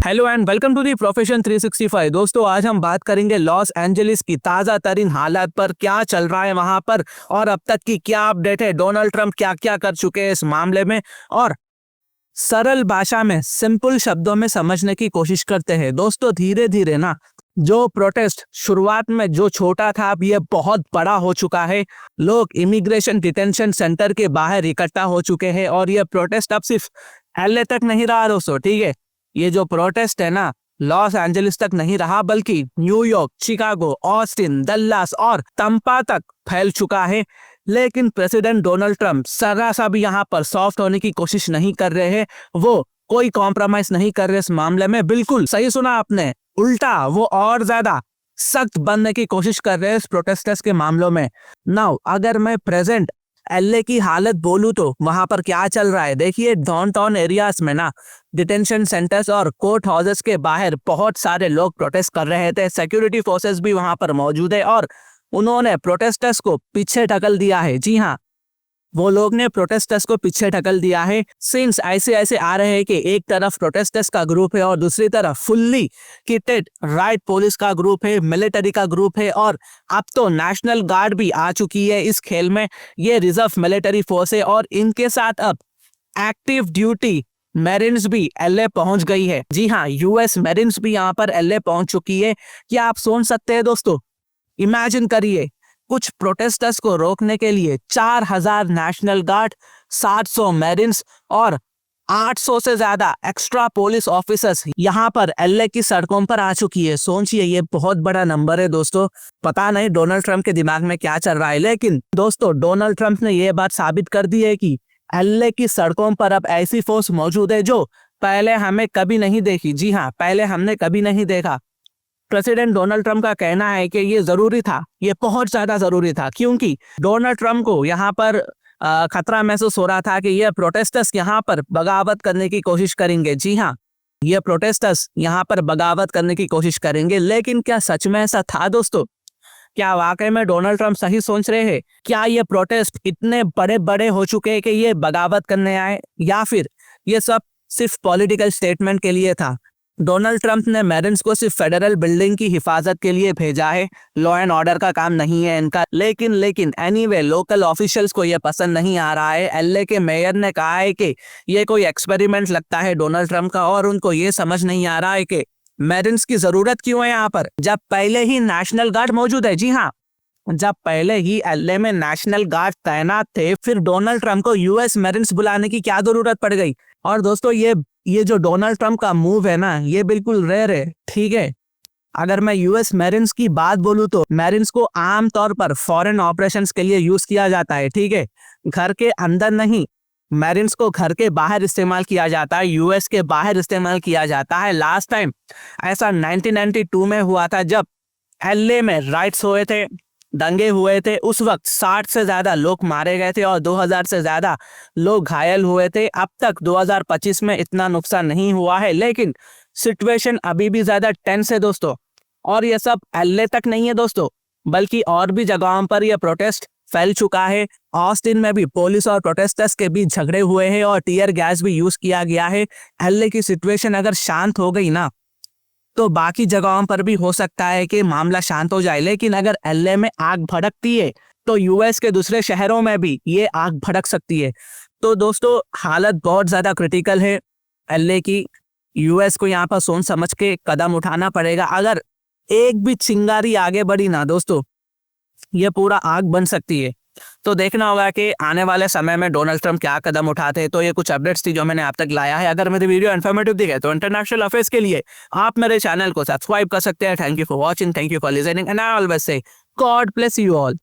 Hello and welcome to the profession 365। दोस्तों आज हम बात करेंगे लॉस एंजलिस की ताज़ा तरीन हालात पर, क्या चल रहा है वहां पर और अब तक की क्या अपडेट है, डोनाल्ड ट्रंप क्या क्या कर चुके हैं इस मामले में, और सरल भाषा में सिंपल शब्दों में समझने की कोशिश करते हैं। दोस्तों धीरे धीरे ना जो प्रोटेस्ट शुरुआत में जो छोटा था अब ये बहुत बड़ा हो चुका है। लोग इमिग्रेशन डिटेंशन सेंटर के बाहर इकट्ठा हो चुके हैं और ये प्रोटेस्ट अब सिर्फ एलए तक नहीं रहा दोस्तों, ठीक है। ये जो प्रोटेस्ट है ना लॉस एंजलिस तक नहीं रहा बल्कि न्यूयॉर्क, शिकागो, ऑस्टिन, डल्लास और तंपा तक फैल चुका है। लेकिन प्रेसिडेंट डोनाल्ड ट्रंप जरा सा भी यहाँ पर सॉफ्ट होने की कोशिश नहीं कर रहे हैं। वो कोई कॉम्प्रोमाइज नहीं कर रहे इस मामले में। बिल्कुल सही सुना आपने, उल्टा वो और ज्यादा सख्त बनने की कोशिश कर रहे हैं इस प्रोटेस्टर्स के मामलों में। नाउ अगर मैं प्रेजेंट एलए की हालत बोलूं तो वहां पर क्या चल रहा है देखिए। डाउनटाउन एरियाज में ना डिटेंशन सेंटर्स और कोर्ट हाउसेस के बाहर बहुत सारे लोग प्रोटेस्ट कर रहे थे। सिक्योरिटी फोर्सेस भी वहां पर मौजूद है और उन्होंने प्रोटेस्टर्स को पीछे ढकल दिया है। जी हाँ, वो लोग ने प्रोटेस्टर्स को पीछे ढकल दिया है। सीन्स ऐसे आ रहे हैं कि एक तरफ प्रोटेस्टर्स का ग्रुप है और दूसरी तरफ फुल्ली किटेड राइट पुलिस का ग्रुप है, मिलिट्री का ग्रुप है और अब तो नेशनल गार्ड भी आ चुकी है इस खेल में। ये रिजर्व मिलिट्री फोर्स है और इनके साथ अब एक्टिव ड्यूटी मेरिन्स भी एलए पहुंच गई है। जी हाँ, यूएस मेरिन्स भी यहाँ पर एलए पहुंच चुकी है। क्या आप सोच सकते हैं दोस्तों? इमेजिन करिए, कुछ प्रोटेस्टर्स को रोकने के लिए 4000 नेशनल गार्ड, 700 मेरिन्स और 800 से ज्यादा एक्स्ट्रा पुलिस ऑफिसर्स यहाँ पर एलए की सड़कों पर आ चुकी है। सोचिए, ये बहुत बड़ा नंबर है दोस्तों। पता नहीं डोनाल्ड ट्रंप के दिमाग में क्या चल रहा है, लेकिन दोस्तों डोनाल्ड ट्रंप ने यह बात साबित कर दी है कि एलए की सड़कों पर अब ऐसी फोर्स मौजूद है जो पहले हमें कभी नहीं देखी। जी हाँ, पहले हमने कभी नहीं देखा। प्रेसिडेंट डोनाल्ड ट्रंप का कहना है कि ये जरूरी था, ये बहुत ज्यादा जरूरी था, क्योंकि डोनाल्ड ट्रंप को यहाँ पर खतरा महसूस हो रहा था कि ये प्रोटेस्टर्स यहाँ पर बगावत करने की कोशिश करेंगे। जी हाँ, ये प्रोटेस्टर्स यहाँ पर बगावत करने की कोशिश करेंगे। लेकिन क्या सच में ऐसा था दोस्तों? क्या वाकई में डोनाल्ड ट्रंप सही सोच रहे हैं? क्या ये प्रोटेस्ट इतने बड़े बड़े हो चुके हैं कि ये बगावत करने आए, या फिर ये सब सिर्फ पॉलिटिकल स्टेटमेंट के लिए था? डोनाल्ड ट्रंप ने मेरिन्स को सिर्फ फेडरल बिल्डिंग की हिफाजत के लिए भेजा है, लॉ एंड ऑर्डर का काम नहीं है इनका। लेकिन एनीवे लोकल ऑफिशियल्स को यह पसंद नहीं आ रहा है। एलए के मेयर ने कहा है कि ये कोई एक्सपेरिमेंट लगता है डोनाल्ड ट्रंप का, और उनको ये समझ नहीं आ रहा है कि मेरिन्स की जरूरत क्यों है यहाँ पर, जब पहले ही नेशनल गार्ड मौजूद है। जी हाँ, जब पहले ही एलए में नेशनल गार्ड तैनात थे, फिर डोनाल्ड ट्रंप को यूएस मेरिन्स बुलाने की क्या जरूरत पड़ गई? और दोस्तों ये जो डोनाल्ड ट्रंप का मूव है ना, ये बिल्कुल रेयर है, ठीक है। अगर मैं यूएस मेरिन्स की बात बोलूं तो मेरिन्स को आमतौर पर फॉरेन ऑपरेशंस के लिए यूज किया जाता है, ठीक है। घर के अंदर नहीं, मेरिन्स को घर के बाहर इस्तेमाल किया जाता है, यूएस के बाहर इस्तेमाल किया जाता है। लास्ट टाइम ऐसा 1992 में हुआ था, जब एलए में राइट्स हुए थे, दंगे हुए थे। उस वक्त 60 से ज्यादा लोग मारे गए थे और 2000 से ज्यादा लोग घायल हुए थे। अब तक 2025 में इतना नुकसान नहीं हुआ है, लेकिन सिचुएशन अभी भी ज्यादा टेंस है दोस्तों। और ये सब एलए तक नहीं है दोस्तों, बल्कि और भी जगहों पर यह प्रोटेस्ट फैल चुका है। ऑस्टिन में भी पुलिस और प्रोटेस्टर्स के बीच झगड़े हुए हैं और टीयर गैस भी यूज किया गया है। एलए की सिचुएशन अगर शांत हो गई ना तो बाकी जगहों पर भी हो सकता है कि मामला शांत हो जाए। लेकिन अगर एलए में आग भड़कती है तो यूएस के दूसरे शहरों में भी ये आग भड़क सकती है। तो दोस्तों हालत बहुत ज्यादा क्रिटिकल है एलए की। यूएस को यहाँ पर सोच समझ के कदम उठाना पड़ेगा। अगर एक भी चिंगारी आगे बढ़ी ना दोस्तों, ये पूरा आग बन सकती है। तो देखना होगा कि आने वाले समय में डोनाल्ड ट्रंप क्या कदम उठाते हैं। तो ये कुछ अपडेट्स थी जो मैंने आप तक लाया है। अगर मेरी वीडियो इन्फॉर्मेटिव दिखे तो इंटरनेशनल अफेयर्स के लिए आप मेरे चैनल को सब्सक्राइब कर सकते हैं। Thank you for watching, thank you for listening and I always say God bless you all.